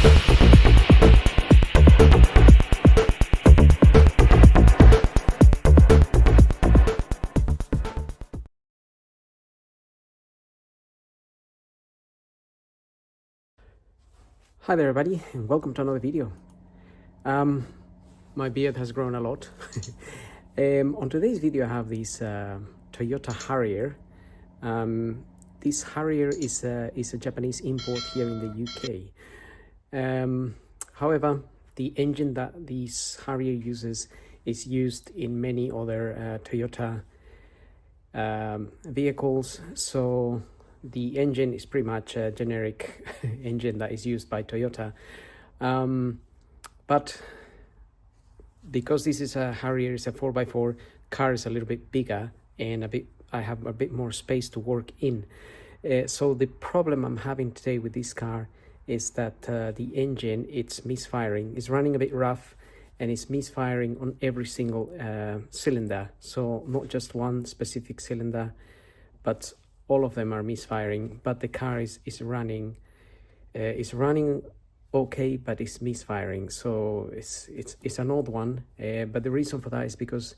Hi there everybody, and welcome to another video. My beard has grown a lot. On today's video I have this Toyota Harrier. This Harrier is a Japanese import here in the UK. However, the engine that this Harrier uses is used in many other Toyota vehicles, so the engine is pretty much a generic engine that is used by Toyota, but because this is a Harrier, it's a 4x4, car is a little bit bigger and I have a bit more space to work in. So the problem I'm having today with this car is that the engine, it's misfiring, it's running a bit rough and it's misfiring on every single cylinder. So not just one specific cylinder, but all of them are misfiring. But the car is running okay, but it's misfiring. So it's an old one. But the reason for that is because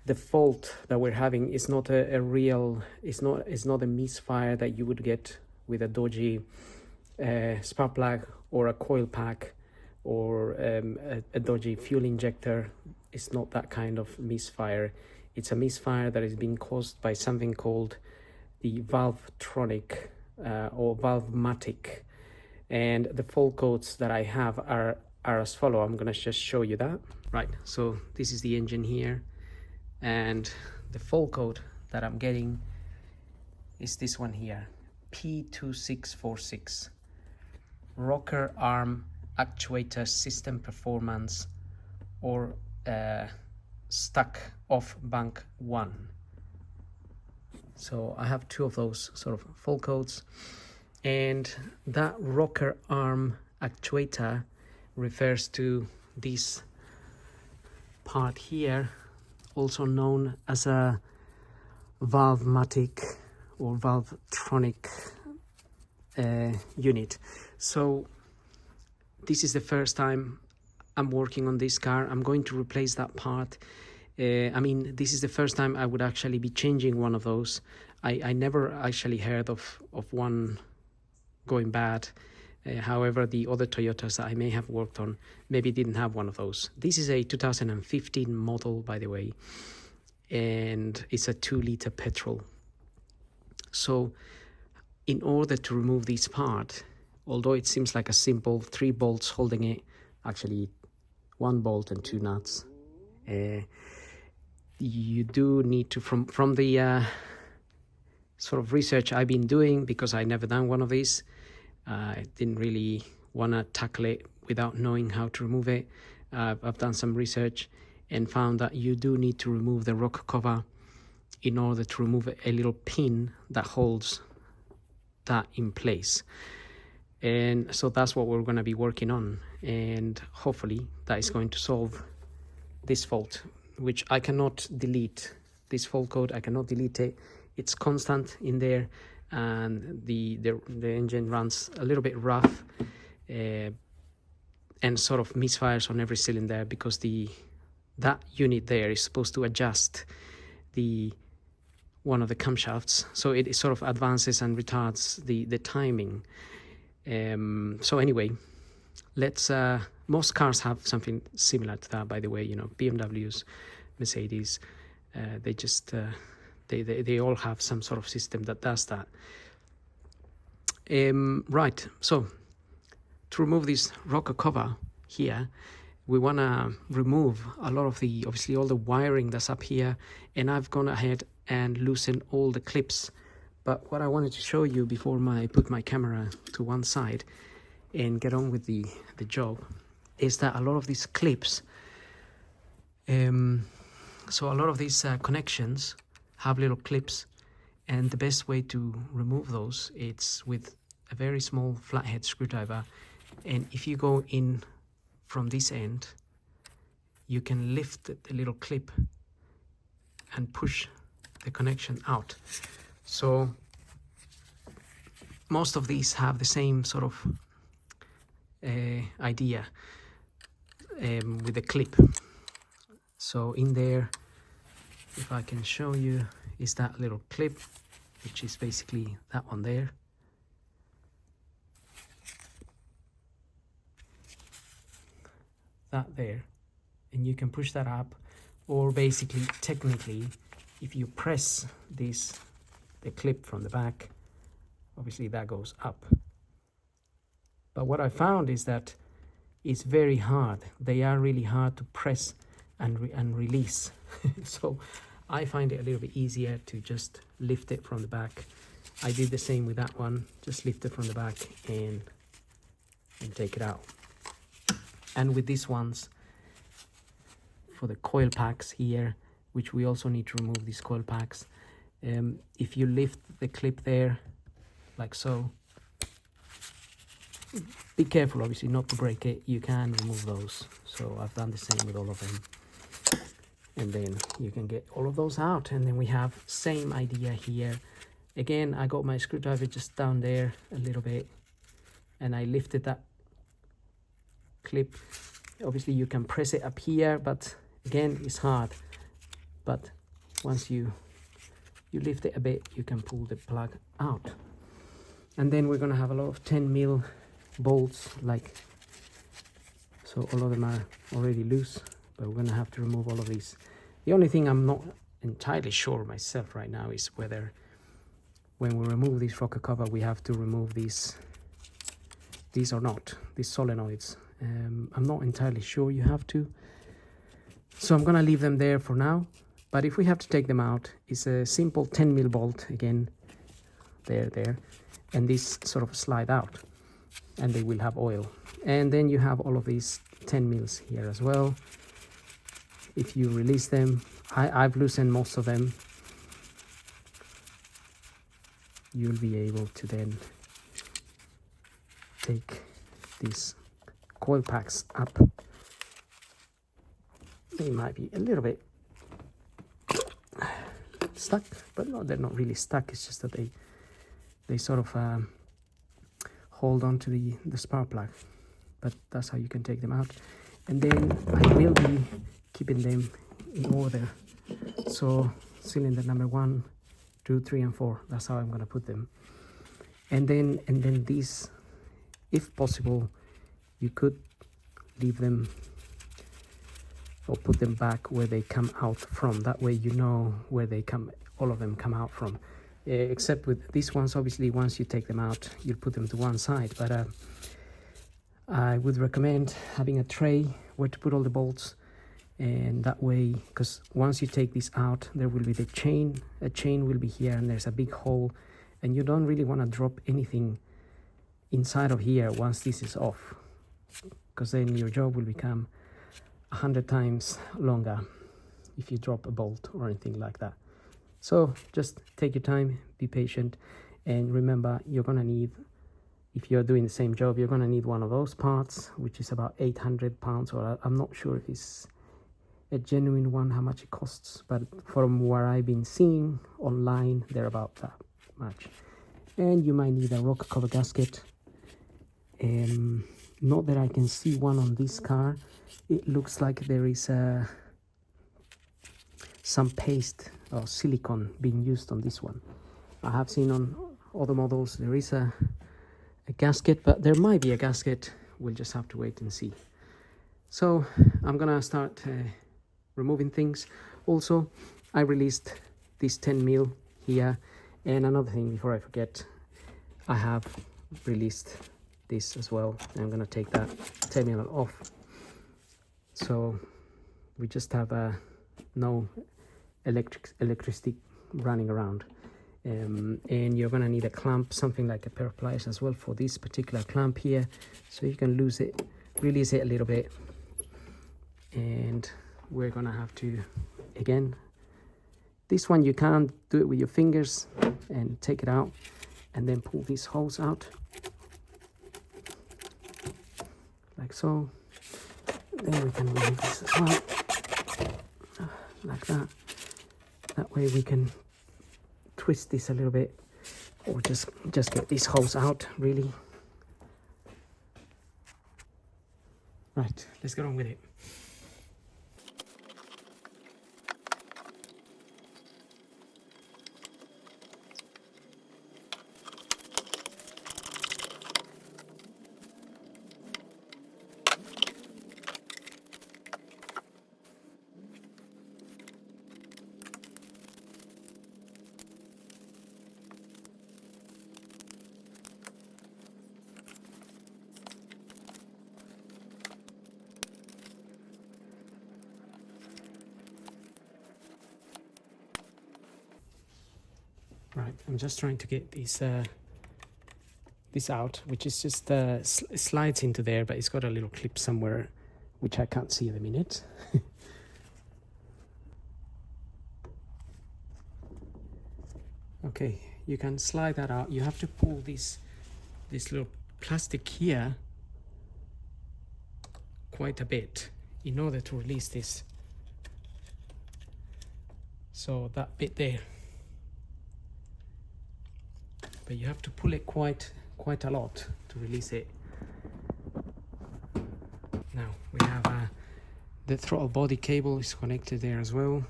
the fault that we're having is not a real, it's not a misfire that you would get with a dodgy spark plug or a coil pack or a dodgy fuel injector. It's not that kind of misfire. It's a misfire that is being caused by something called the Valvetronic or Valvematic. And the fault codes that I have are as follow. I'm gonna just show you that. Right, so this is the engine here, and the fault code that I'm getting is this one here, P2646, rocker arm actuator system performance or stuck off bank 1. So I have two of those sort of fault codes, and that rocker arm actuator refers to this part here, also known as a Valvematic or Valvetronic unit. So this is the first time I'm working on this car. I'm going to replace that part. I mean, this is the first time I would actually be changing one of those. I never actually heard of one going bad. However, the other Toyotas that I may have worked on maybe didn't have one of those. This is a 2015 model, by the way, and it's a 2-liter petrol. So in order to remove this part, although it seems like a simple 3 bolts holding it, actually 1 bolt and 2 nuts, you do need to, from the sort of research I've been doing, because I never done one of these, I didn't really want to tackle it without knowing how to remove it. I've done some research and found that you do need to remove the rocker cover in order to remove a little pin that holds that in place. And so that's what we're going to be working on, and hopefully that is going to solve this fault, which I cannot delete. This fault code, I cannot delete it. It's constant in there, and the engine runs a little bit rough and sort of misfires on every cylinder, because that unit there is supposed to adjust one of the camshafts, so it sort of advances and retards the timing. So anyway, let's most cars have something similar to that, by the way. You know, BMWs, Mercedes, they just they all have some sort of system that does that. Right, so to remove this rocker cover here, we want to remove a lot of the, obviously all the wiring that's up here, and I've gone ahead and loosened all the clips. But what I wanted to show you before I put my camera to one side and get on with the job is that a lot of these clips, so a lot of these connections have little clips, and the best way to remove those, it's with a very small flathead screwdriver. And if you go in from this end, you can lift the little clip and push the connection out. So most of these have the same sort of idea with the clip. So in there, if I can show you, is that little clip, which is basically that one there. That there, and you can push that up, or basically technically if you press this, the clip from the back, obviously that goes up. But what I found is that it's very hard. They are really hard to press and release. So I find it a little bit easier to just lift it from the back. I did the same with that one, just lift it from the back and take it out. And with these ones, for the coil packs here, which we also need to remove these coil packs, if you lift the clip there, like so, be careful obviously not to break it, you can remove those. So I've done the same with all of them. And then you can get all of those out, and then we have same idea here. Again, I got my screwdriver just down there a little bit, and I lifted that clip. Obviously you can press it up here, but again it's hard. But once you lift it a bit, you can pull the plug out. And then we're gonna have a lot of 10mm bolts, like so. All of them are already loose, but we're gonna have to remove all of these. The only thing I'm not entirely sure myself right now is whether when we remove this rocker cover we have to remove these or not, these solenoids. I'm not entirely sure you have to, so I'm gonna leave them there for now. But if we have to take them out, it's a simple 10mm bolt, again, there, and this sort of slide out, and they will have oil. And then you have all of these 10mm here as well. If you release them, I've loosened most of them, you'll be able to then take these coil packs up. They might be a little bit stuck, but no, they're not really stuck. It's just that they sort of hold on to the spark plug. But that's how you can take them out. And then I will be keeping them in order. So cylinder number 1, 2, 3, and 4. That's how I'm gonna put them. And then these, if possible, you could leave them or put them back where they come out from. That way you know where they come, all of them come out from. Except with these ones, obviously once you take them out, you'll put them to one side. But I would recommend having a tray where to put all the bolts, and that way, because once you take this out, there will be the chain. A chain will be here, and there's a big hole, and you don't really want to drop anything inside of here once this is off, because then your job will become 100 times longer if you drop a bolt or anything like that. So just take your time, be patient, and remember, you're gonna need, if you're doing the same job, you're gonna need one of those parts, which is about 800 pounds, or I'm not sure if it's a genuine one, how much it costs, but from what I've been seeing online, they're about that much. And you might need a rocker cover gasket. Not that I can see one on this car. It looks like there is some paste or silicone being used on this one. I have seen on other models there is a gasket, but there might be a gasket. We'll just have to wait and see. So I'm gonna start removing things. Also, I released this 10mm here, and another thing before I forget, I have released this as well. I'm gonna take that 10mm off, so we just have no electricity running around. And you're gonna need a clamp, something like a pair of pliers as well for this particular clamp here, so you can release it a little bit. And we're gonna have to, again, this one you can't do it with your fingers, and take it out and then pull these holes out like so. Then we can remove this as well, like that. That way we can twist this a little bit, or just get these holes out, really. Right, let's get on with it. Right, I'm just trying to get this out, which is just slides into there, but it's got a little clip somewhere, which I can't see at the minute. Okay, you can slide that out. You have to pull this little plastic here quite a bit in order to release this. So that bit there. But you have to pull it quite a lot to release it. Now we have the throttle body cable is connected there as well.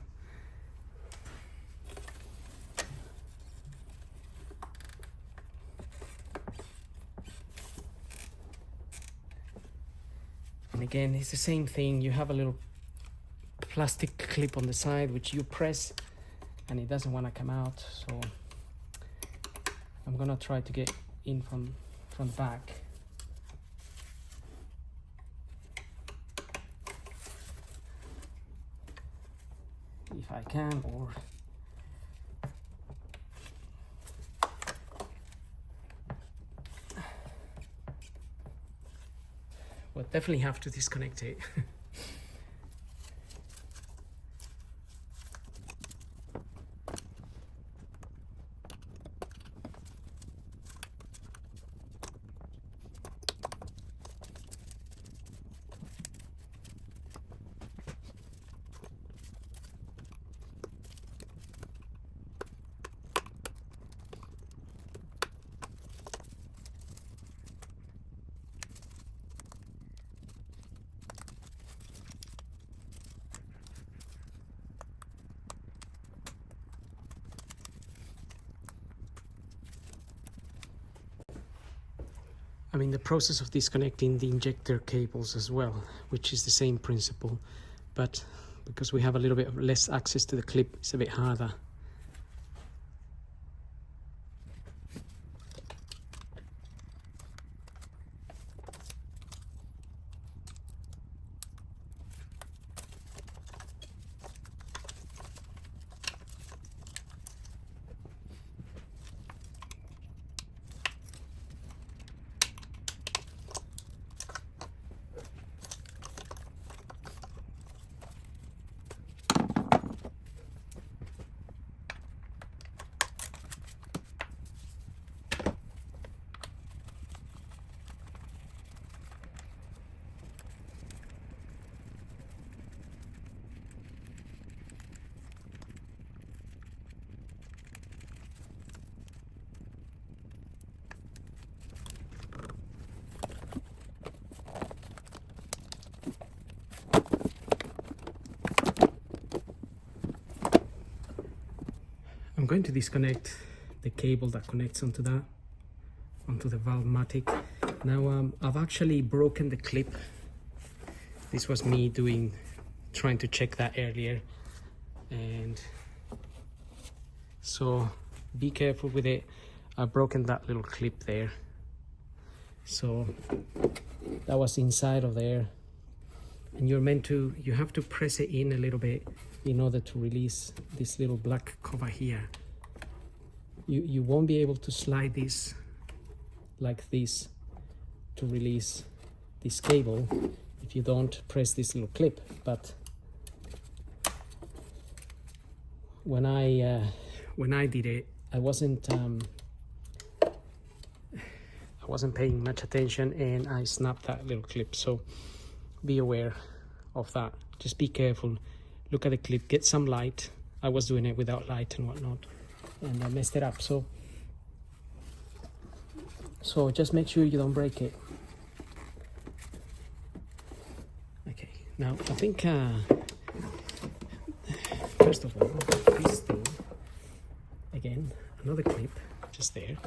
And again, it's the same thing. You have a little plastic clip on the side which you press and it doesn't want to come out, so I'm gonna try to get in from the back. If I can, or we'll definitely have to disconnect it. I'm in the process of disconnecting the injector cables as well, which is the same principle, but because we have a little bit of less access to the clip, it's a bit harder. I'm going to disconnect the cable that connects onto the Valvematic. Now I've actually broken the clip. This was me trying to check that earlier, and so be careful with it. I've broken that little clip there, so that was inside of there, and you have to press it in a little bit in order to release this little black cover here. You won't be able to slide this like this to release this cable if you don't press this little clip. But when I did it, I wasn't paying much attention, and I snapped that little clip. So be aware of that. Just be careful. Look at the clip, get some light. I was doing it without light and whatnot, and I messed it up. So just make sure you don't break it. Now I think first of all, this thing, again, another clip just there.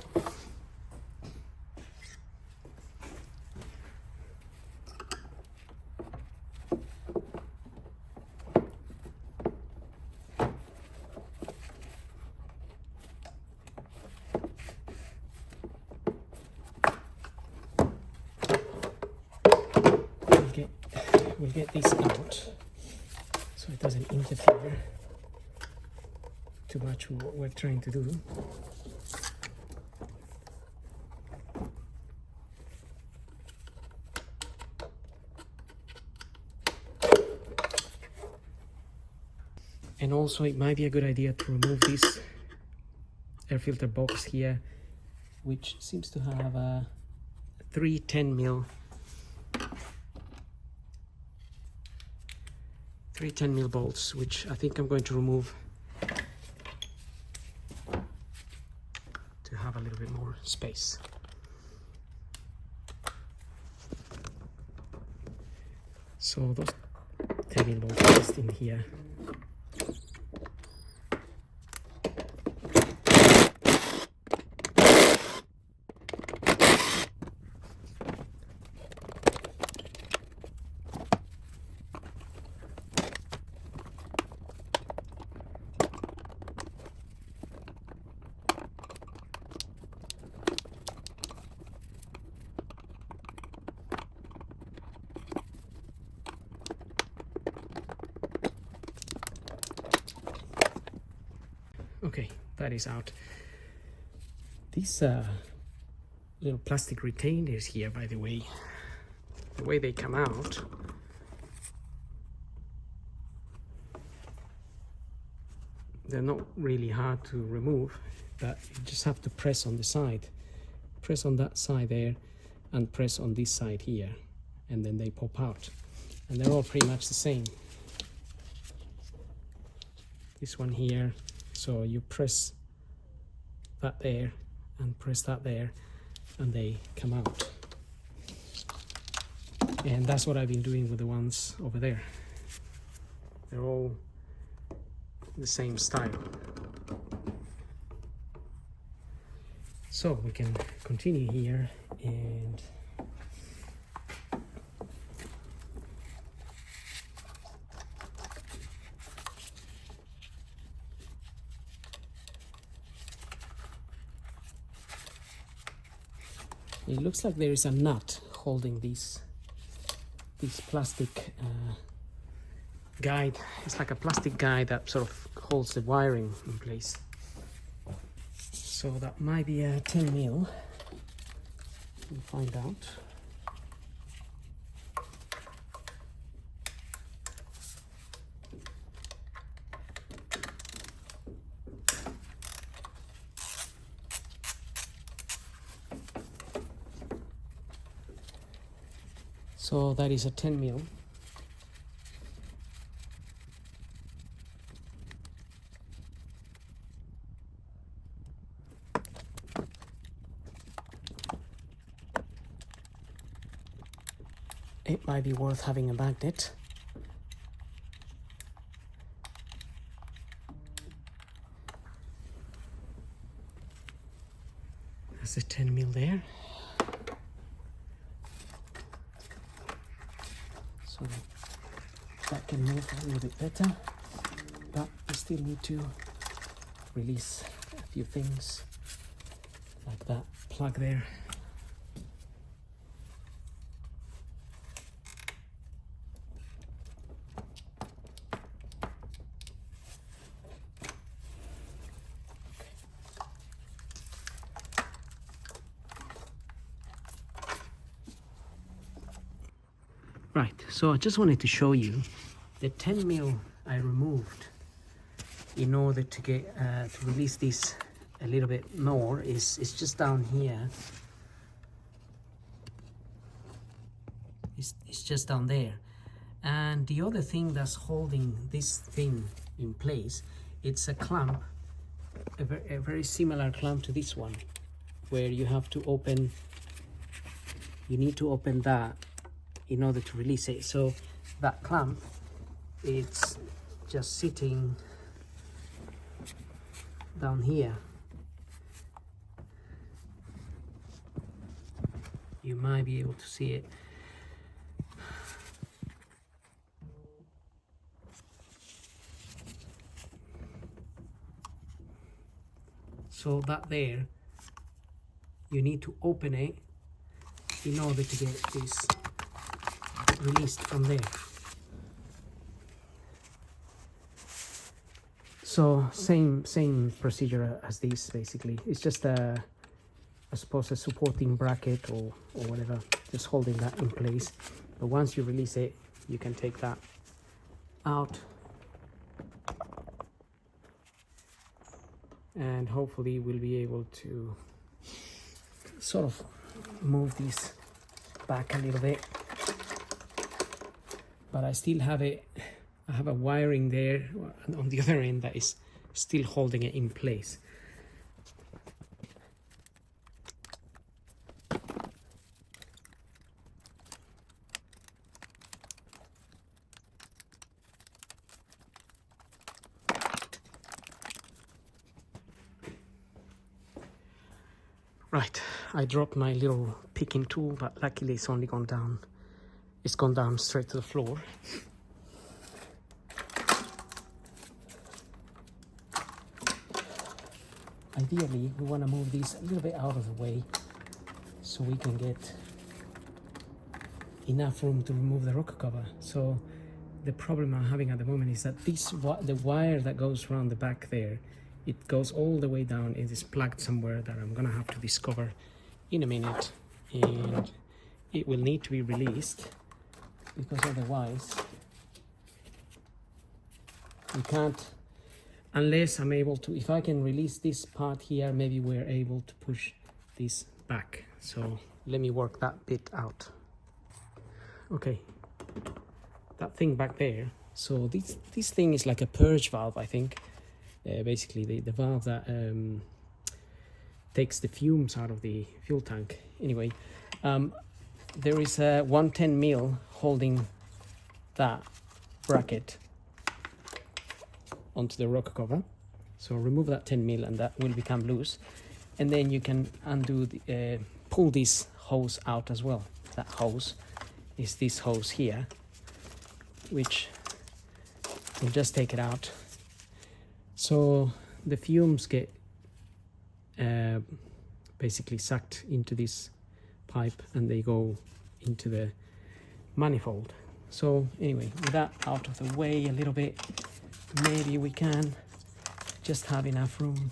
We'll get this out so it doesn't interfere too much with what we're trying to do. And also it might be a good idea to remove this air filter box here, which seems to have a 3 10mm bolts, which I think I'm going to remove to have a little bit more space. So those 10mm bolts are just in here. Okay, that is out. These little plastic retainers here, by the way they come out, they're not really hard to remove, but you just have to press on the side. Press on that side there and press on this side here, and then they pop out. And they're all pretty much the same. This one here, so you press that there and press that there and they come out. And that's what I've been doing with the ones over there. They're all the same style. So we can continue here, and it looks like there is a nut holding this plastic guide. It's like a plastic guide that sort of holds the wiring in place. So that might be a 10mm. We'll find out. So that is a 10mm. It might be worth having a magnet. That's a 10mm there. So that can move a little bit better, but we still need to release a few things like that plug there. Right, so I just wanted to show you the 10mm I removed in order to get to release this a little bit more. It's just down here. It's just down there. And the other thing that's holding this thing in place, it's a clamp, a very similar clamp to this one, where you have to open, you need to open that in order to release it. So that clamp, it's just sitting down here. You might be able to see it. So that there, you need to open it in order to get this released from there. So same procedure as this basically. It's just I suppose a supporting bracket or whatever, just holding that in place. But once you release it, you can take that out. And hopefully we'll be able to sort of move these back a little bit. But I still have it, I have a wiring there on the other end that is still holding it in place. Right, I dropped my little picking tool, but luckily it's only gone down. It's gone down straight to the floor. Ideally, we want to move these a little bit out of the way so we can get enough room to remove the rocker cover. So the problem I'm having at the moment is that the wire that goes around the back there, it goes all the way down. It is plugged somewhere that I'm gonna have to discover in a minute, and it will need to be released because otherwise we can't, unless I'm able to, if I can release this part here, maybe we're able to push this back. So let me work that bit out. Okay, that thing back there, so this thing is like a purge valve, I think. Basically the valve that takes the fumes out of the fuel tank. Anyway, there is a 110 mil holding that bracket onto the rocker cover. So remove that 10 mil and that will become loose, and then you can undo the, pull this hose out as well. That hose is this hose here, which will just take it out. So the fumes get basically sucked into this pipe and they go into the manifold. So anyway, with that out of the way a little bit, maybe we can just have enough room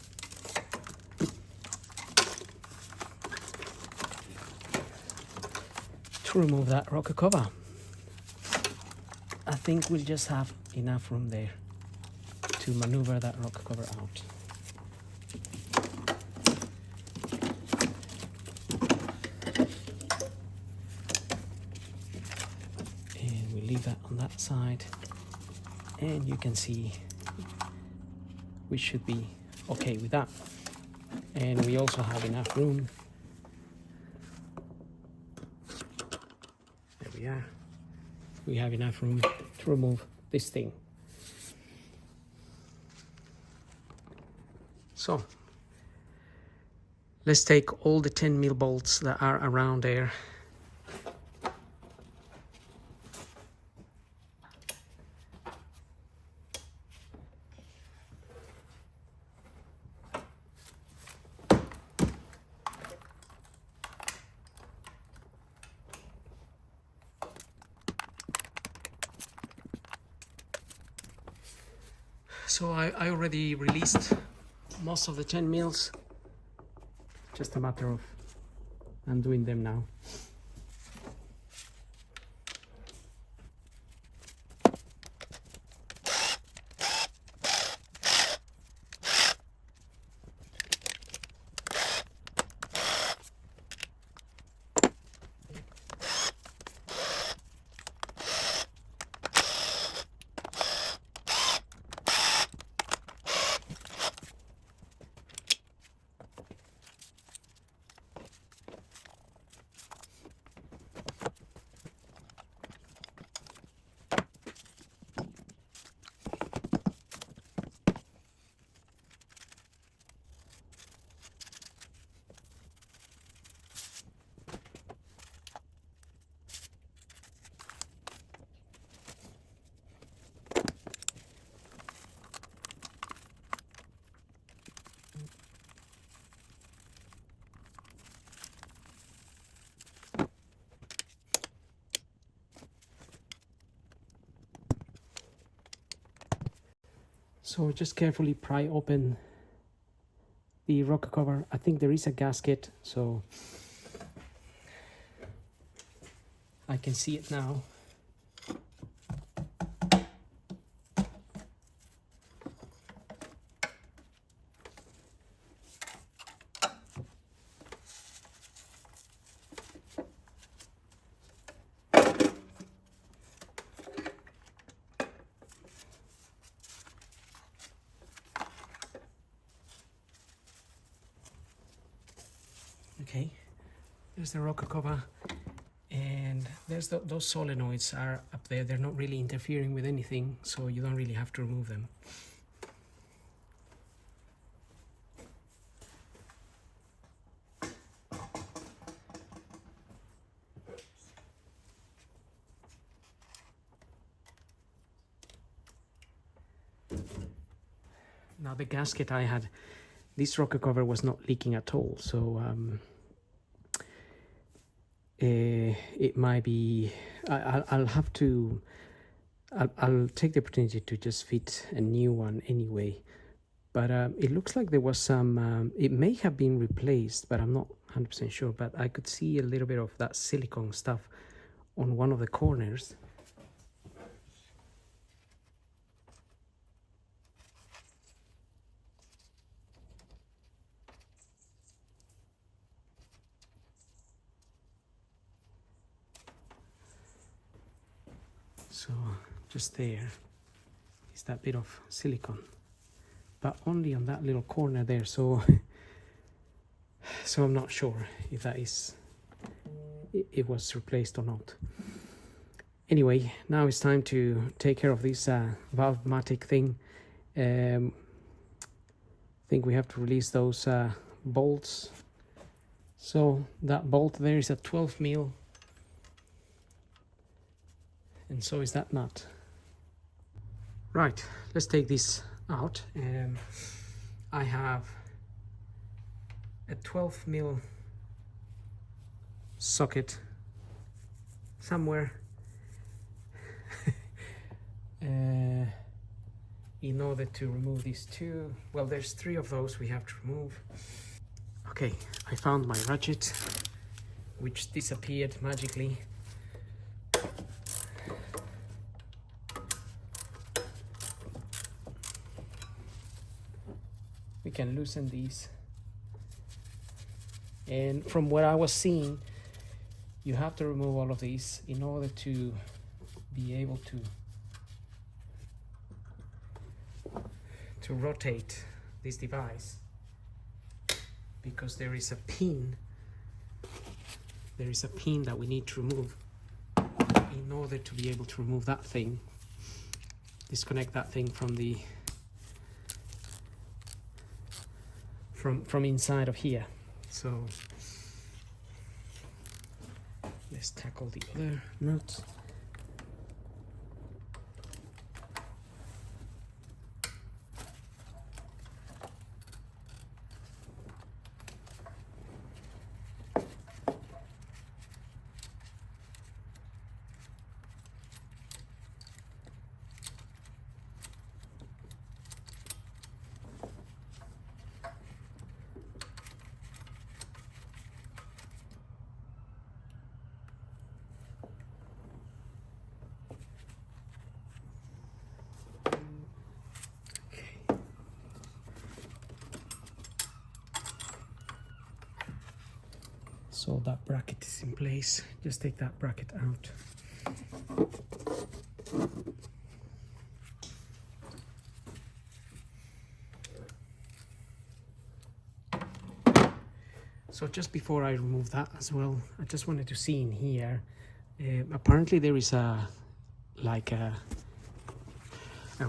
to remove that rocker cover. I think we'll just have enough room there to maneuver that rocker cover out. And we leave that on that side, and you can see we should be okay with that. And we also have enough room. There we are. We have enough room to remove this thing. So let's take all the 10 mil bolts that are around there. So I already released most of the 10 mils, just a matter of undoing them now. So just carefully pry open the rocker cover. I think there is a gasket, so I can see it now. Okay, there's the rocker cover, and there's those solenoids are up there. They're not really interfering with anything, so you don't really have to remove them. Now the gasket I had, this rocker cover was not leaking at all, so it might be, I'll have to, I'll take the opportunity to just fit a new one anyway. But it looks like there was some, it may have been replaced, but I'm not 100% sure. But I could see a little bit of that silicone stuff on one of the corners. So just there is that bit of silicone, but only on that little corner there. So I'm not sure if that is, it was replaced or not. Anyway, now it's time to take care of this Valvematic thing. I think we have to release those bolts. So that bolt there is a 12 mil. And so is that nut. Right, let's take this out. I have a 12 mil socket somewhere in order to remove these two. Well, there's 3 of those we have to remove. Okay, I found my ratchet, which disappeared magically. We can loosen these, and from what I was seeing, you have to remove all of these in order to be able to rotate this device, because there is a pin that we need to remove in order to be able to remove that thing, disconnect that thing from the from inside of here. So let's tackle the other nut. So that bracket is in place. Just take that bracket out. So just before I remove that as well, I just wanted to see in here. Apparently there is a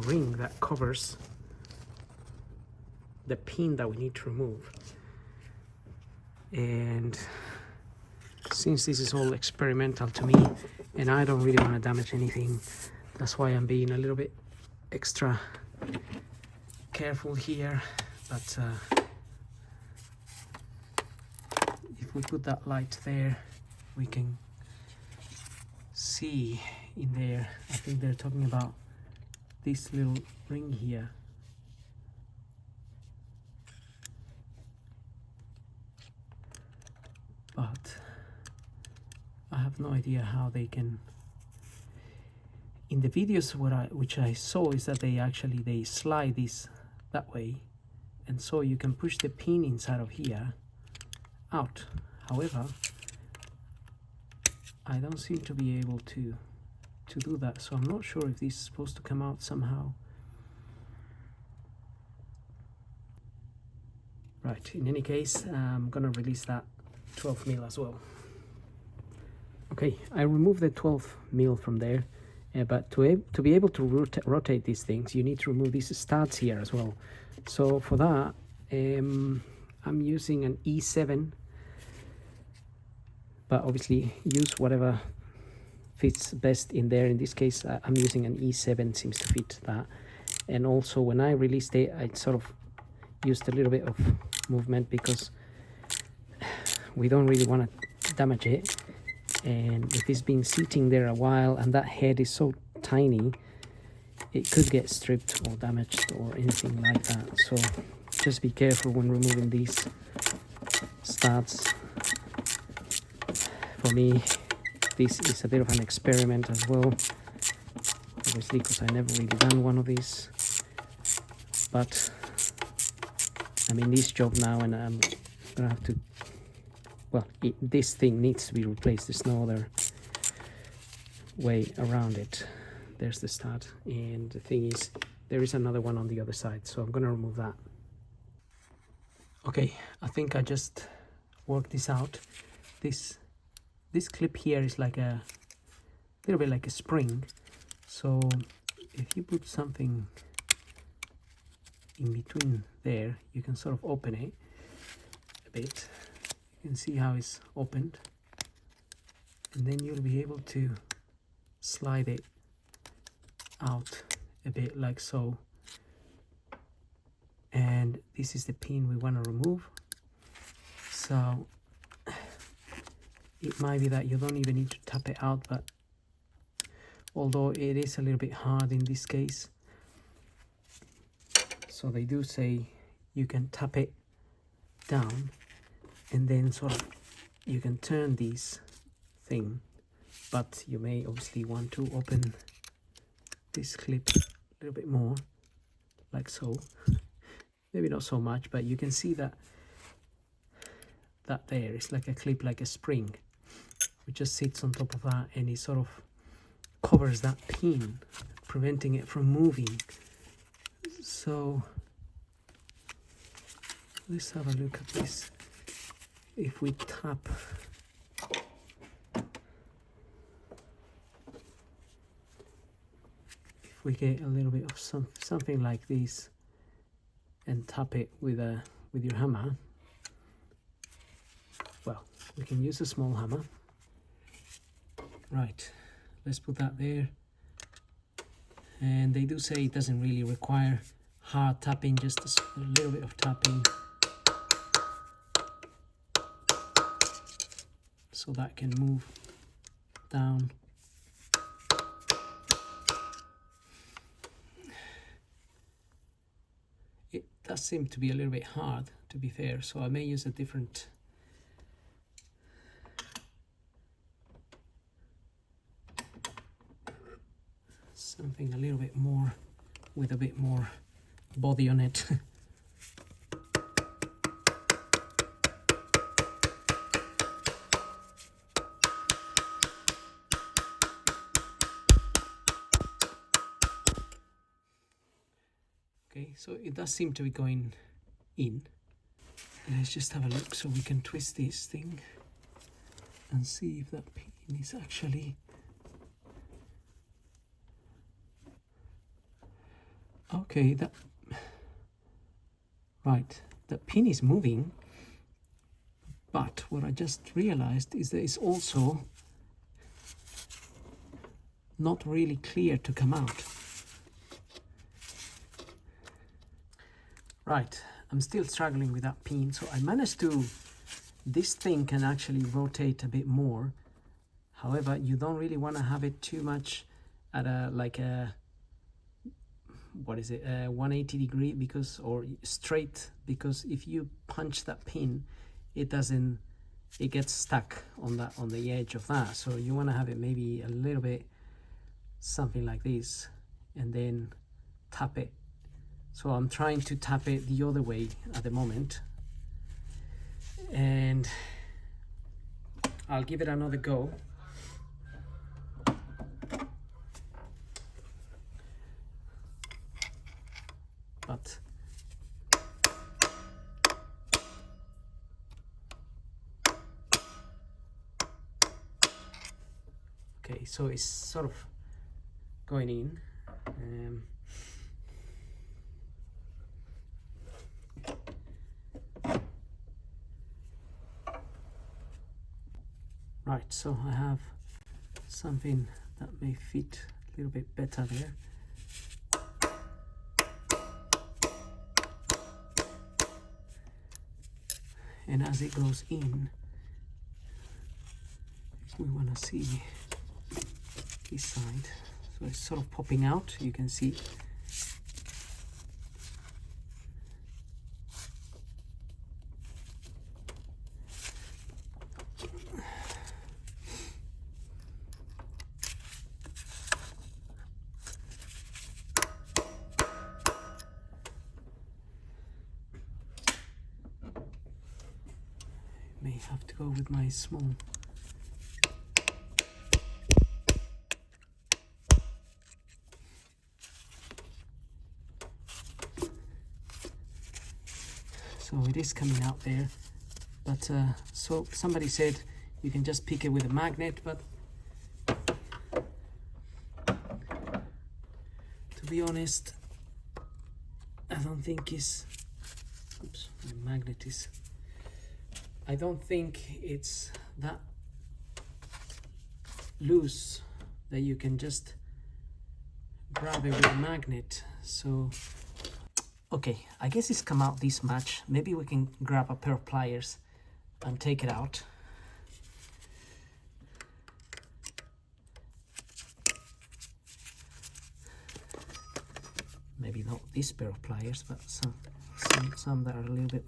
ring that covers the pin that we need to remove. And since this is all experimental to me and I don't really want to damage anything, that's why I'm being a little bit extra careful here. But if we put that light there, we can see in there. I think they're talking about this little ring here. have no idea how they can. In the videos which I saw is that they slide this that way, and so you can push the pin inside of here out. However, I don't seem to be able to do that, so I'm not sure if this is supposed to come out somehow. Right, in any case, I'm gonna release that 12 mil as well. Okay, I removed the 12 mil from there, but to be able to rotate these things, you need to remove these studs here as well. So for that, I'm using an E7, but obviously use whatever fits best in there. In this case, I'm using an E7, seems to fit that. And also when I released it, I sort of used a little bit of movement because we don't really want to damage it. And if it's been sitting there a while and that head is so tiny, it could get stripped or damaged or anything like that. So just be careful when removing these studs. For me, this is a bit of an experiment as well, obviously, because I never really done one of these. But I'm in this job now, and I'm gonna have to. Well, this thing needs to be replaced. There's no other way around it. There's the stud, and the thing is, there is another one on the other side, so I'm gonna remove that. Okay, I think I just worked this out. This clip here is like a little bit like a spring, so if you put something in between there, you can sort of open it a bit. You can see how it's opened, and then you'll be able to slide it out a bit like so. And this is the pin we want to remove, so it might be that you don't even need to tap it out, but although it is a little bit hard in this case, so they do say you can tap it down and then sort of you can turn this thing, but you may obviously want to open this clip a little bit more like so. Maybe not so much, but you can see that there is like a clip, like a spring, which just sits on top of that, and it sort of covers that pin, preventing it from moving. So let's have a look at this. If we tap, if we get a little bit of something like this and tap it with your hammer, well, we can use a small hammer. Right, let's put that there. And they do say it doesn't really require hard tapping, just a little bit of tapping, so that can move down. It does seem to be a little bit hard, to be fair, so I may use a different something a little bit more, with a bit more body on it. Okay, so it does seem to be going in. Let's just have a look so we can twist this thing and see if that pin is actually... Okay, right, the pin is moving, but what I just realized is that it's also not really clear to come out. Right, I'm still struggling with that pin, so I managed to, this thing can actually rotate a bit more. However, you don't really want to have it too much at a, like a, what is it, 180 degree, because, or straight, because if you punch that pin, it doesn't it gets stuck on the edge of that. So you want to have it maybe a little bit something like this, and then tap it. So I'm trying to tap it the other way at the moment, and I'll give it another go. But okay, so it's sort of going in. Right, so I have something that may fit a little bit better there. And as it goes in, we want to see this side. So it's sort of popping out, you can see. May have to go with my small. So it is coming out there, but so somebody said you can just pick it with a magnet, but to be honest, I don't think it's, oops, my magnet is, I don't think it's that loose that you can just grab it with a magnet. So okay, I guess it's come out this much. Maybe we can grab a pair of pliers and take it out. Maybe not this pair of pliers, but some that are a little bit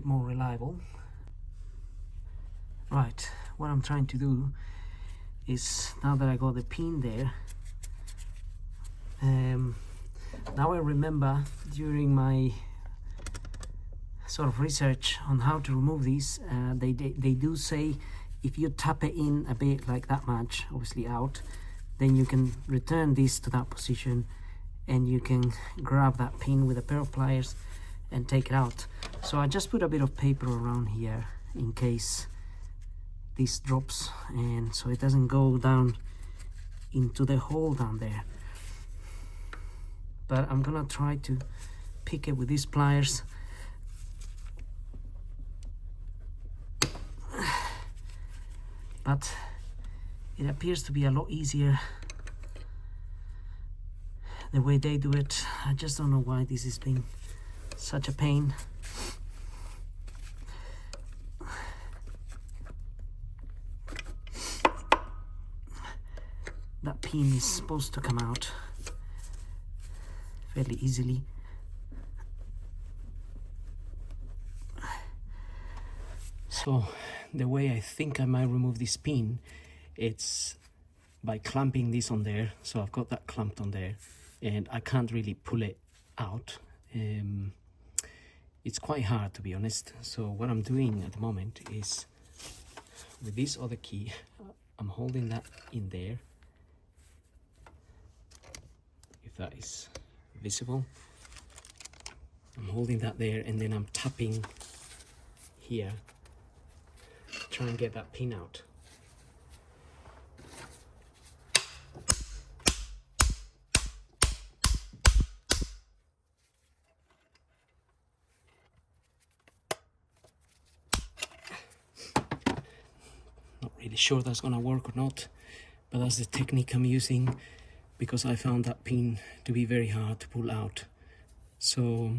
more reliable. Right, what I'm trying to do is, now that I got the pin there, now I remember during my sort of research on how to remove these, they do say if you tap it in a bit like that much, obviously out, then you can return this to that position and you can grab that pin with a pair of pliers and take it out. So I just put a bit of paper around here in case this drops, and so it doesn't go down into the hole down there. But I'm gonna try to pick it with these pliers. But it appears to be a lot easier the way they do it. I just don't know why this has been such a pain. That pin is supposed to come out fairly easily. So the way I think I might remove this pin, it's by clamping this on there. So I've got that clamped on there and I can't really pull it out. It's quite hard, to be honest. So what I'm doing at the moment is with this other key, I'm holding that in there, if that is visible. I'm holding that there and then I'm tapping here, try and get that pin out. Not really sure that's gonna work or not, but that's the technique I'm using because I found that pin to be very hard to pull out. So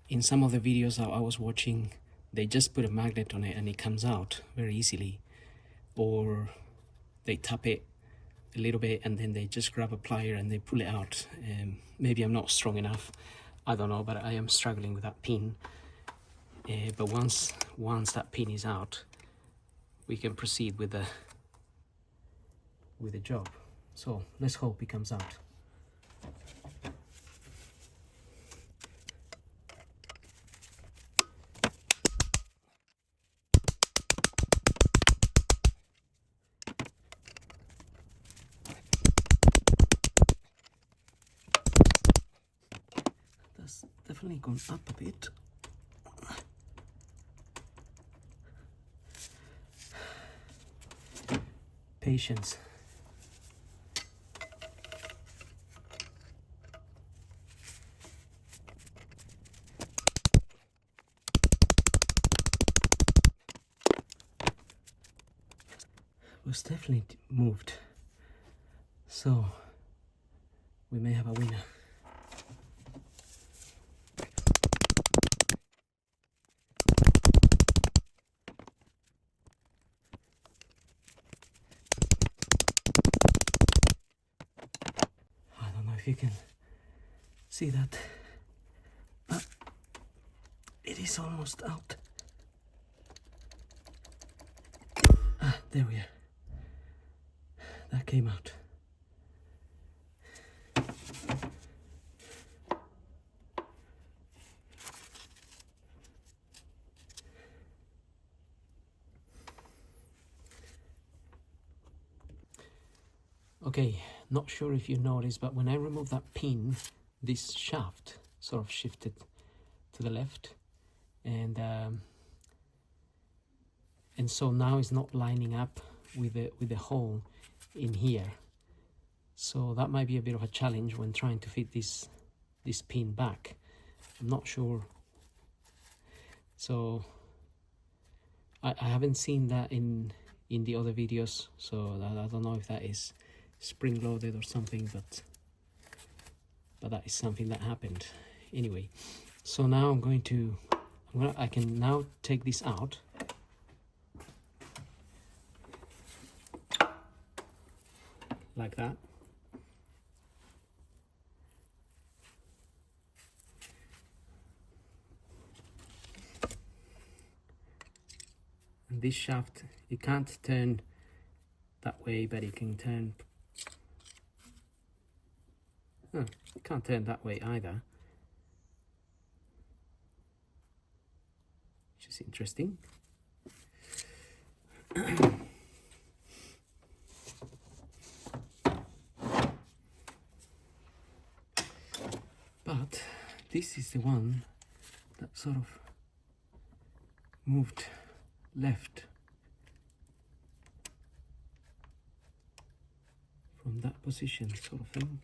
in some of the videos that I was watching, they just put a magnet on it and it comes out very easily, or they tap it a little bit and then they just grab a plier and they pull it out. Maybe I'm not strong enough. I don't know, but I am struggling with that pin. But once that pin is out, we can proceed with the job. So let's hope it comes out. That's definitely gone up a bit. Patience. Was definitely moved, so we may have a winner. I don't know if you can see that, but it is almost out. Ah, there we are. That came out. Okay, not sure if you noticed, but when I removed that pin, this shaft sort of shifted to the left, and so now it's not lining up with the hole in here. So that might be a bit of a challenge when trying to fit this pin back. I'm not sure. So I haven't seen that in the other videos, so I don't know if that is spring loaded or something, but that is something that happened anyway. So now I can now take this out. Like that. And this shaft, it can't turn that way, but it can turn. It can't turn that way either, which is interesting. But this is the one that sort of moved left from that position, sort of thing.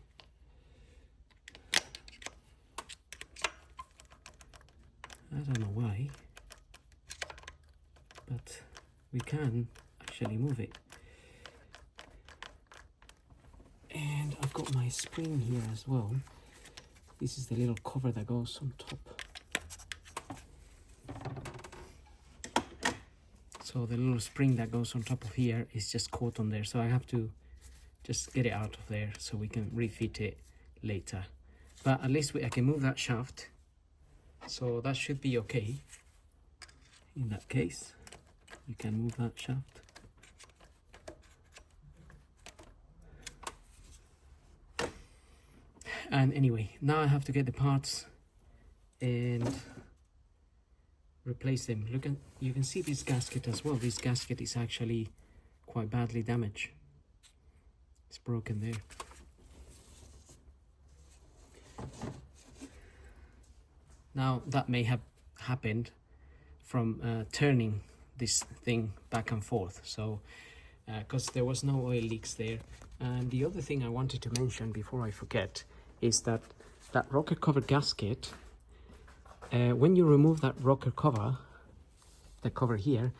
I don't know why, but we can actually move it. And I've got my spring here as well. This is the little cover that goes on top. So the little spring that goes on top of here is just caught on there. So I have to just get it out of there so we can refit it later. But at least I can move that shaft. So that should be okay. In that case, you can move that shaft. And anyway, now I have to get the parts and replace them. Look at, you can see this gasket as well. This gasket is actually quite badly damaged. It's broken there. Now that may have happened from turning this thing back and forth, so because there was no oil leaks there. And the other thing I wanted to mention before I forget is that rocker cover gasket, when you remove that rocker cover, the cover here,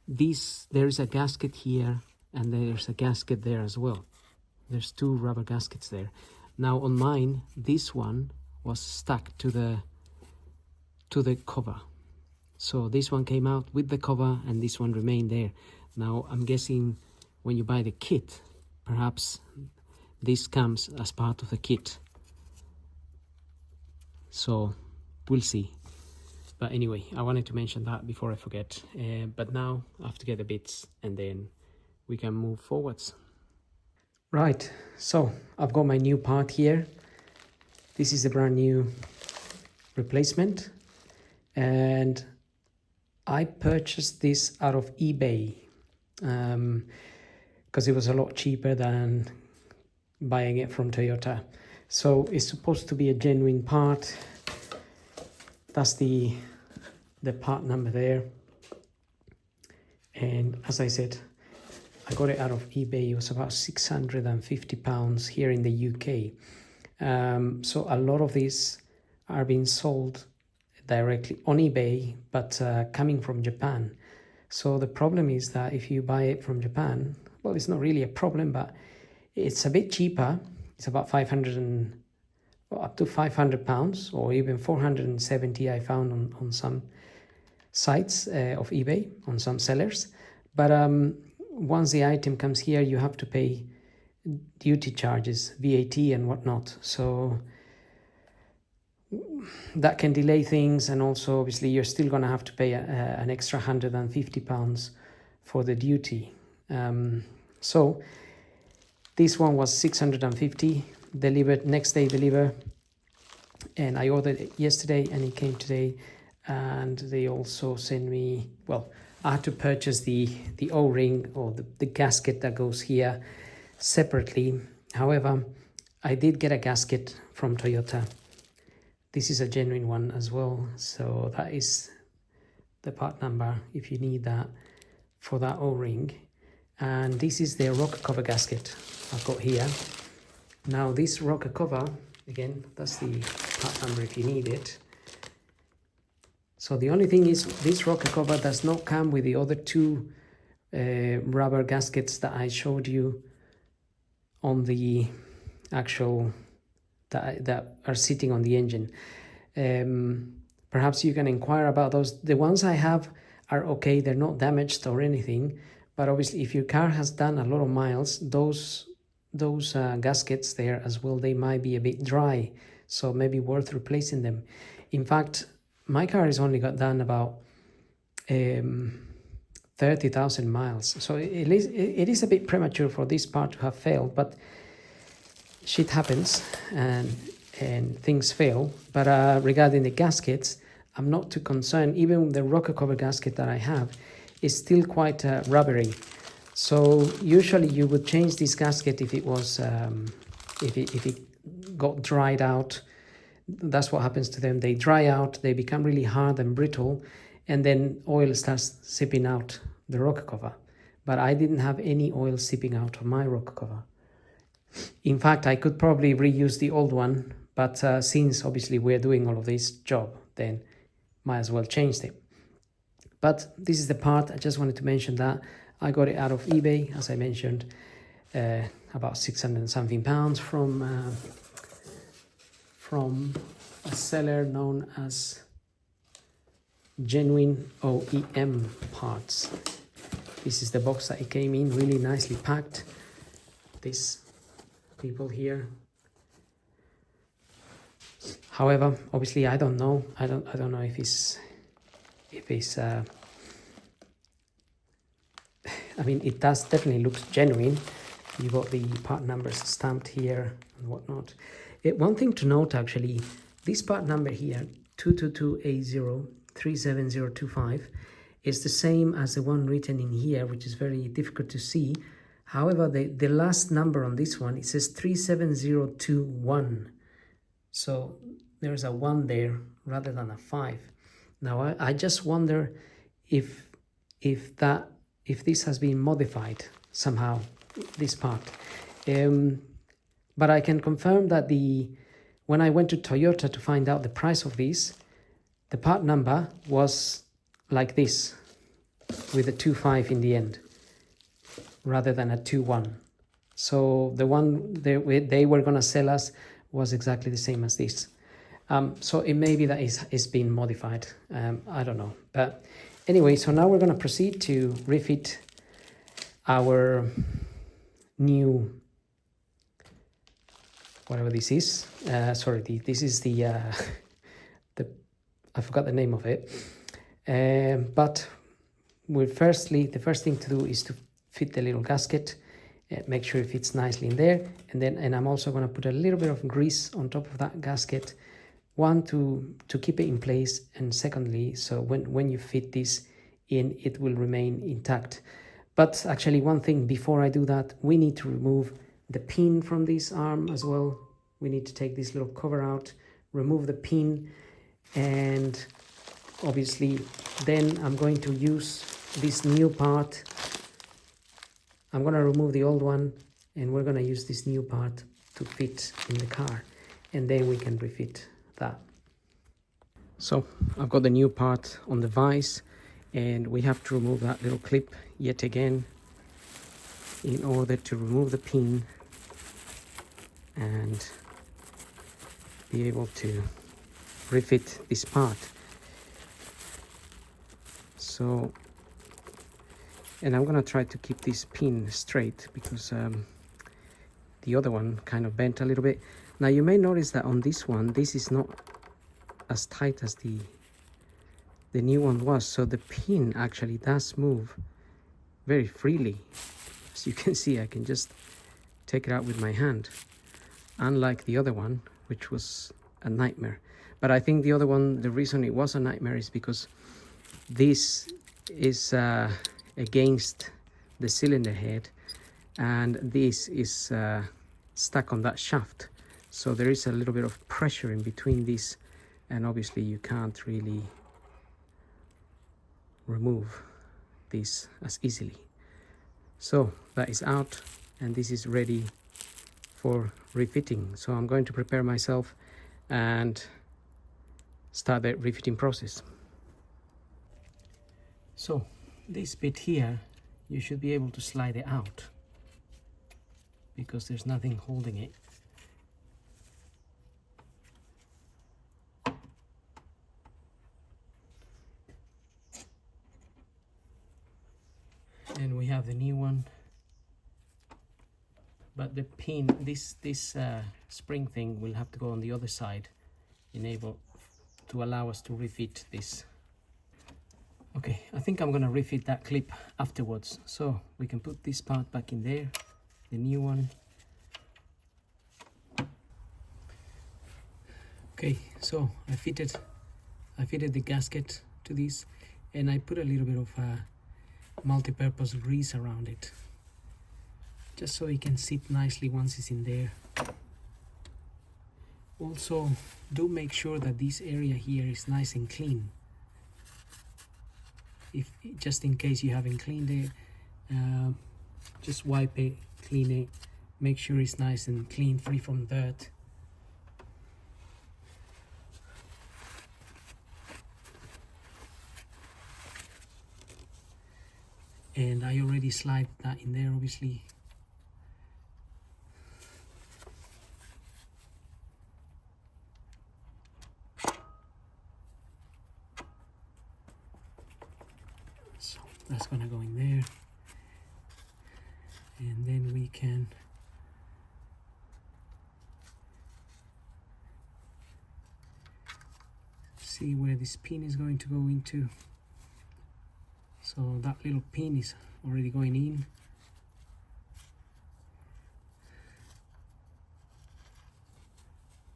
there is a gasket here and there's a gasket there as well. There's two rubber gaskets there. Now on mine, this one was stuck to the cover. So this one came out with the cover and this one remained there. Now I'm guessing when you buy the kit, perhaps this comes as part of the kit. so we'll see. But anyway, I wanted to mention that before I forget. But now I have to get the bits and then we can move forwards. Right, so I've got my new part here. This is a brand new replacement, and I purchased this out of eBay because it was a lot cheaper than buying it from Toyota. So it's supposed to be a genuine part. That's the part number there. And as I said, I got it out of eBay. It was about £650 here in the UK. So a lot of these are being sold directly on eBay, but coming from Japan. So the problem is that if you buy it from Japan, well, it's not really a problem, but it's a bit cheaper. It's about up to £500 or even 470 I found on some sites of eBay, on some sellers. But once the item comes here, you have to pay duty charges, VAT and whatnot. So that can delay things, and also obviously you're still going to have to pay an extra £150 for the duty. So this one was 650, delivered next day deliver, and I ordered it yesterday and it came today. And they also sent me, well, I had to purchase the O-ring or the gasket that goes here separately. However, I did get a gasket from Toyota. This is a genuine one as well, so that is the part number if you need that for that O-ring. And this is the rocker cover gasket I've got here. Now this rocker cover, again, that's the part number if you need it. So the only thing is this rocker cover does not come with the other two rubber gaskets that I showed you on the actual that are sitting on the engine. Perhaps you can inquire about those. The ones I have are okay, they're not damaged or anything, but obviously if your car has done a lot of miles, those gaskets there as well, they might be a bit dry, so maybe worth replacing them. In fact, my car has only got done about 30,000 miles, so it is a bit premature for this part to have failed, but shit happens and things fail. But regarding the gaskets, I'm not too concerned. Even the rocker cover gasket that I have is still quite rubbery. So usually you would change this gasket if it was if it got dried out. That's what happens to them. They dry out, they become really hard and brittle, and then oil starts seeping out the rocker cover. But I didn't have any oil seeping out of my rocker cover. In fact, I could probably reuse the old one, but since obviously we're doing all of this job, then might as well change it. But this is the part. I just wanted to mention that I got it out of eBay, as I mentioned, about 600 and something pounds from a seller known as Genuine OEM Parts. This is the box that it came in, really nicely packed. This people here. However, obviously I don't know. I don't know if it's I mean, it does definitely looks genuine. You got the part numbers stamped here and whatnot. One thing to note actually, this part number here, 22280-37025, is the same as the one written in here, which is very difficult to see. However, the last number on this one, it says 37021. So there's a 1 there rather than a 5. Now I just wonder if this has been modified somehow, this part. But I can confirm that when I went to Toyota to find out the price of this, the part number was like this, with a 25 in the end, rather than a 21. So the one they were going to sell us was exactly the same as this. So it may be that it's been modified. I don't know. But anyway, so now we're going to proceed to refit our new, whatever this is. Sorry, this is the I forgot the name of it. But the first thing to do is to fit the little gasket, make sure it fits nicely in there, and I'm also going to put a little bit of grease on top of that gasket. One, to keep it in place, and secondly, so when you fit this in, it will remain intact. But actually, one thing before I do that, we need to remove the pin from this arm as well. We need to take this little cover out, remove the pin, and obviously then I'm going to use this new part. I'm going to remove the old one, and we're going to use this new part to fit in the car, and then we can refit that. So I've got the new part on the vise, and we have to remove that little clip yet again in order to remove the pin and be able to refit this part. So, and I'm gonna try to keep this pin straight because the other one kind of bent a little bit. Now you may notice that on this one, this is not as tight as the new one was, so the pin actually does move very freely. As you can see, I can just take it out with my hand, unlike the other one, which was a nightmare. But I think the other one, the reason it was a nightmare is because this is against the cylinder head, and this is stuck on that shaft, so there is a little bit of pressure in between this, and obviously you can't really remove this as easily. So that is out, and this is ready for refitting. So I'm going to prepare myself and start the refitting process. So this bit here, you should be able to slide it out because there's nothing holding it. And we have the new one, but the pin, this spring thing will have to go on the other side, to allow us to refit this. Okay, I think I'm gonna refit that clip afterwards, so we can put this part back in there, the new one. Okay, so I fitted the gasket to this, and I put a little bit of multi-purpose grease around it, just so it can sit nicely once it's in there. Also, do make sure that this area here is nice and clean. Just in case you haven't cleaned it, just wipe it, clean it, make sure it's nice and clean, free from dirt. And I already slid that in there, obviously. So that's gonna go in there. And then we can see where this pin is going to go into. So that little pin is already going in.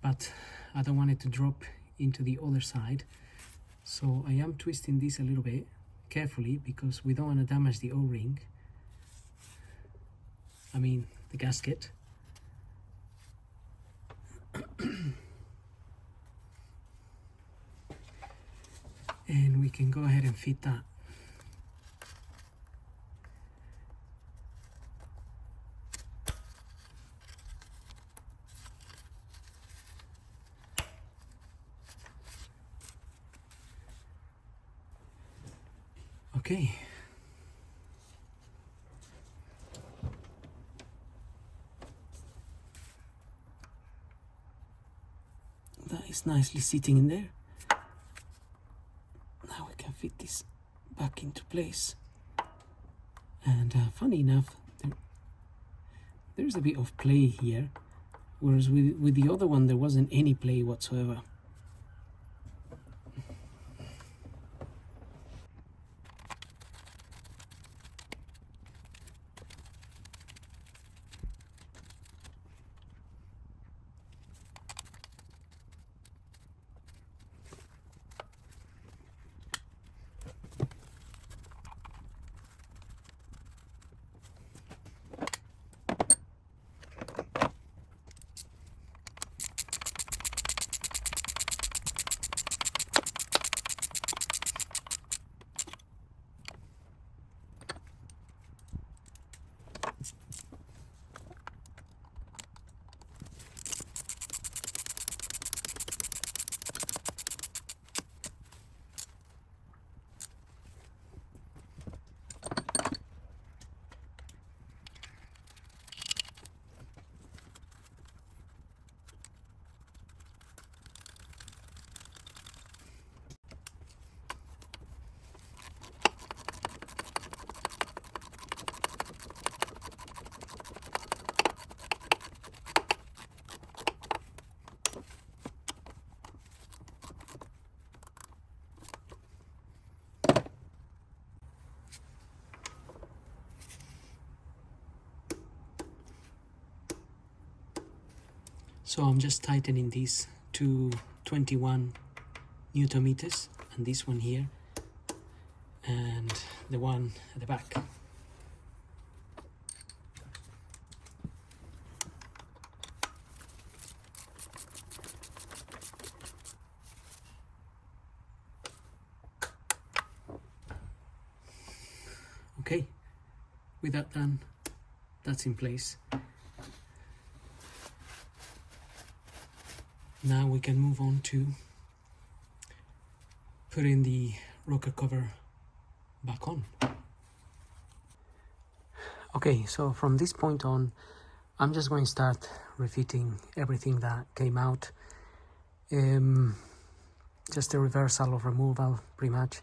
But I don't want it to drop into the other side. So I am twisting this a little bit carefully because we don't want to damage the O-ring. I mean the gasket. And we can go ahead and fit that. Okay. That is nicely sitting in there. Now we can fit this back into place. And funny enough, there's a bit of play here, whereas with the other one there wasn't any play whatsoever. So I'm just tightening these to 21 Newton meters, and this one here, and the one at the back. Okay, with that done, that's in place. Now we can move on to putting the rocker cover back on. Okay, so from this point on, I'm just going to start refitting everything that came out. Just a reversal of removal, pretty much.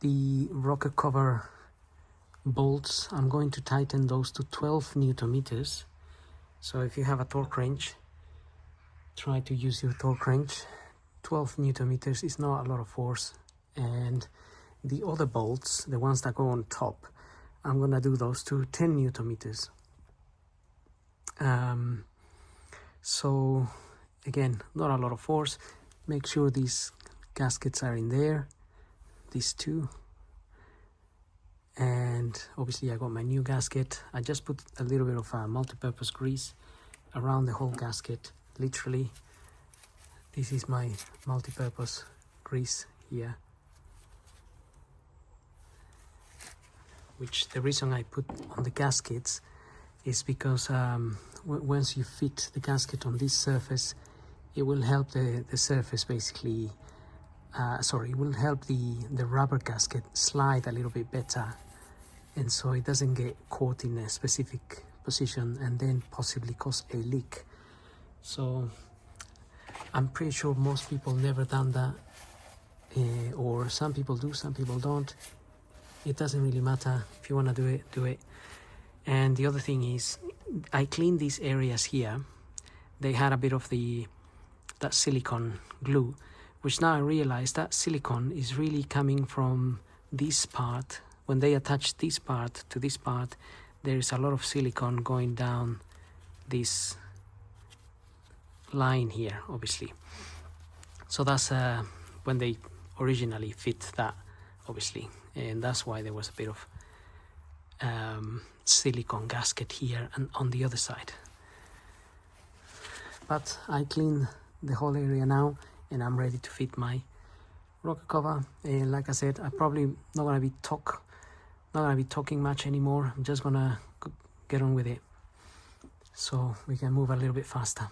The rocker cover bolts, I'm going to tighten those to 12 Newton meters. So if you have a torque wrench, try to use your torque wrench. 12 Newton meters is not a lot of force. And the other bolts, the ones that go on top, I'm gonna do those to 10 Newton meters. So again, not a lot of force. Make sure these gaskets are in there, these two. And obviously I got my new gasket. I just put a little bit of multi-purpose grease around the whole gasket, literally. This is my multi-purpose grease here, which the reason I put on the gaskets is because once you fit the gasket on this surface, it will help the surface basically, it will help the rubber gasket slide a little bit better, and so it doesn't get caught in a specific position and then possibly cause a leak. So I'm pretty sure most people never done that, or some people do, some people don't. It doesn't really matter. If you want to do it, do it. And the other thing is, I cleaned these areas here. They had a bit of that silicone glue, which now I realize that silicone is really coming from this part. When they attach this part to this part, there is a lot of silicone going down this line here, obviously. So that's when they originally fit that, obviously, and that's why there was a bit of silicone gasket here and on the other side. But I cleaned the whole area now, and I'm ready to fit my rocker cover. And like I said, I'm probably not gonna be talking much anymore. I'm just gonna get on with it so we can move a little bit faster.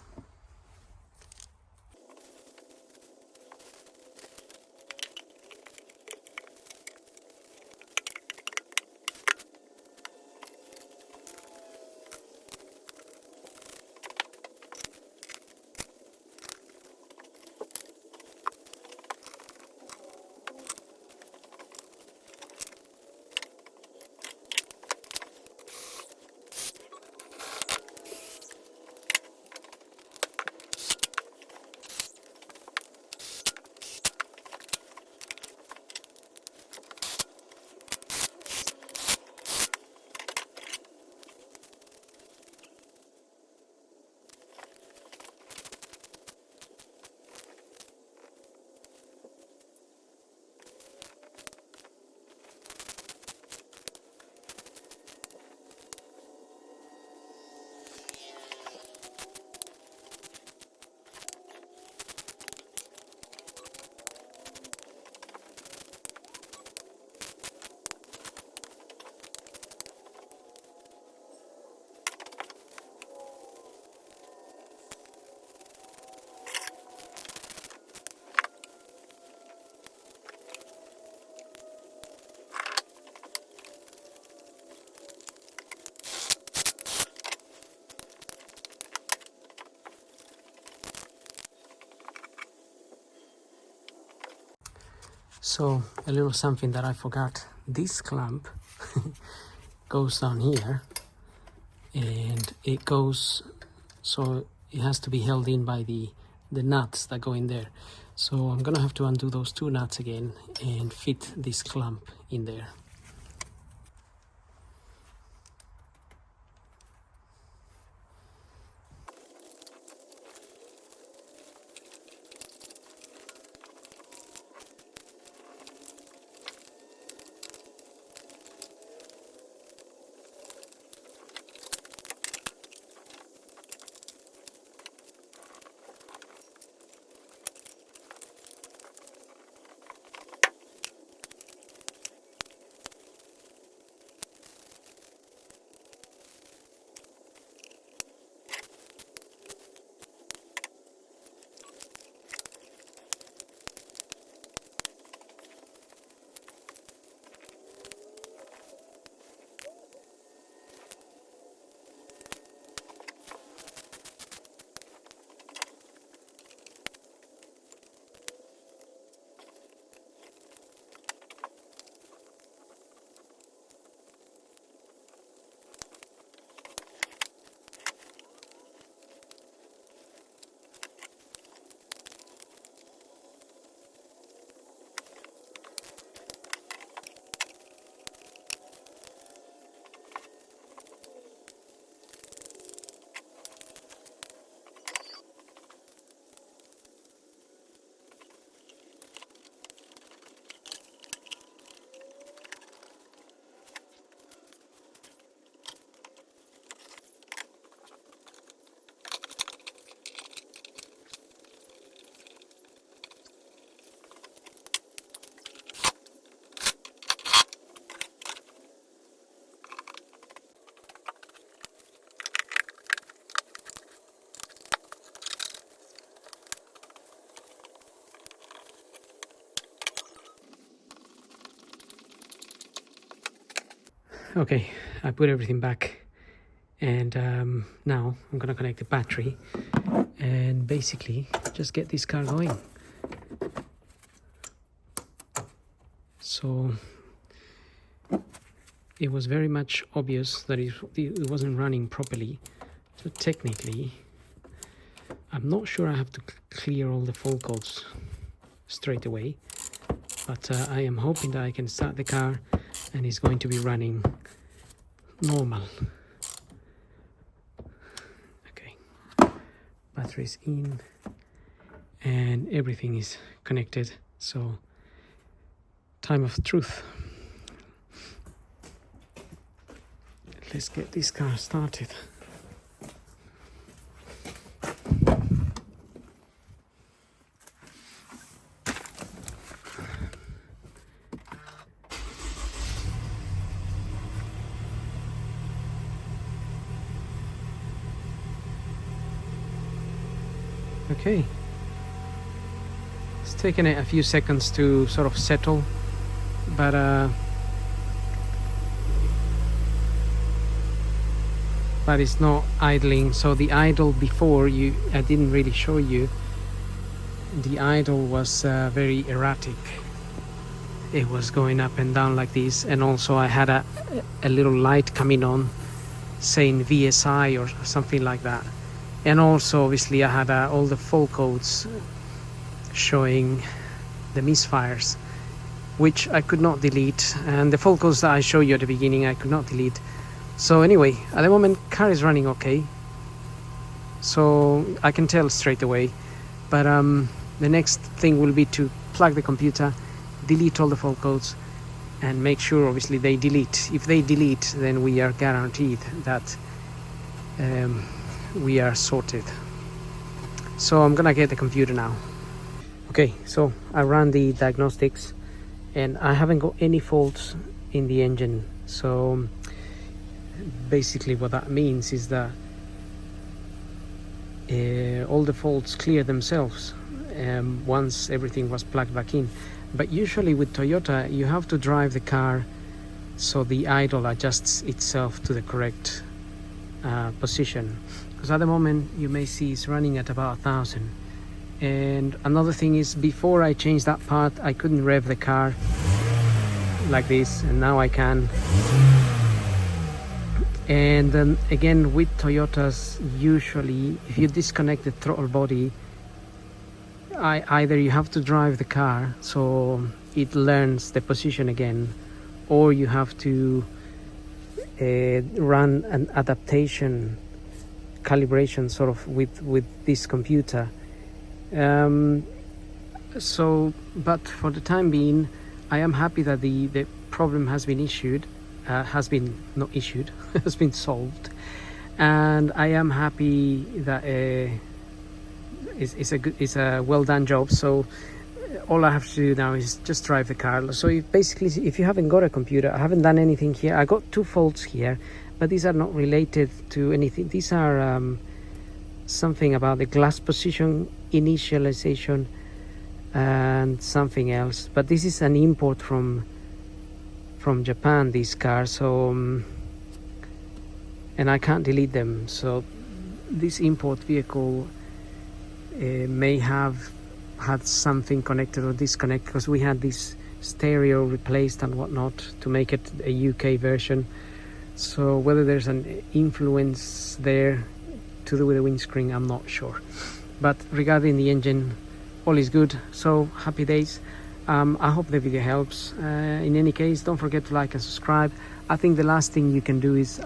So a little something that I forgot, this clamp goes down here, and it goes, so it has to be held in by the nuts that go in there. So I'm gonna have to undo those two nuts again and fit this clamp in there. Okay, I put everything back, and now I'm gonna connect the battery and basically just get this car going. So it was very much obvious that it wasn't running properly. So technically, I'm not sure I have to clear all the fault codes straight away, but I am hoping that I can start the car and it's going to be running normal. Okay, battery's in and everything is connected, so time of truth. Let's get this car started. Okay, it's taken it a few seconds to sort of settle, but it's not idling. So the idle before, I didn't really show you, the idle was very erratic. It was going up and down like this, and also I had a little light coming on saying VSI or something like that. And also obviously I had all the fault codes showing the misfires, which I could not delete, and the fault codes that I showed you at the beginning I could not delete. So anyway, at the moment car is running okay, so I can tell straight away. But the next thing will be to plug the computer, delete all the fault codes, and make sure obviously they delete. If they delete, then we are guaranteed that we are sorted. So I'm gonna get the computer now. Okay, so I ran the diagnostics and I haven't got any faults in the engine. So basically what that means is that all the faults clear themselves once everything was plugged back in. But usually with Toyota you have to drive the car so the idle adjusts itself to the correct position, because at the moment you may see it's running at about 1,000. And another thing is, before I changed that part I couldn't rev the car like this, and now I can. And then again with Toyotas, usually if you disconnect the throttle body, either you have to drive the car so it learns the position again, or you have to run an adaptation calibration sort of with this computer. So but for the time being I am happy that the problem has been has been solved, and I am happy that it's a well done job. So all I have to do now is just drive the car. So if you haven't got a computer, I haven't done anything here. I got 2 faults here, but these are not related to anything. These are something about the glass position initialization and something else. But this is an import from Japan, these cars. So and I can't delete them. So this import vehicle may have had something connected or disconnected, because we had this stereo replaced and whatnot to make it a UK version. So whether there's an influence there to do with the windscreen, I'm not sure. But regarding the engine, all is good. So happy days. I hope the video helps. In any case, don't forget to like and subscribe. I think the last thing you can do is,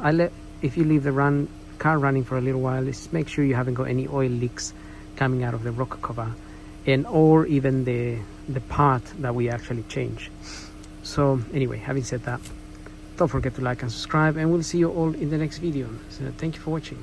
if you leave the car running for a little while, is make sure you haven't got any oil leaks coming out of the rocker cover, or even the part that we actually change. So anyway, having said that, don't forget to like and subscribe, and we'll see you all in the next video. So thank you for watching.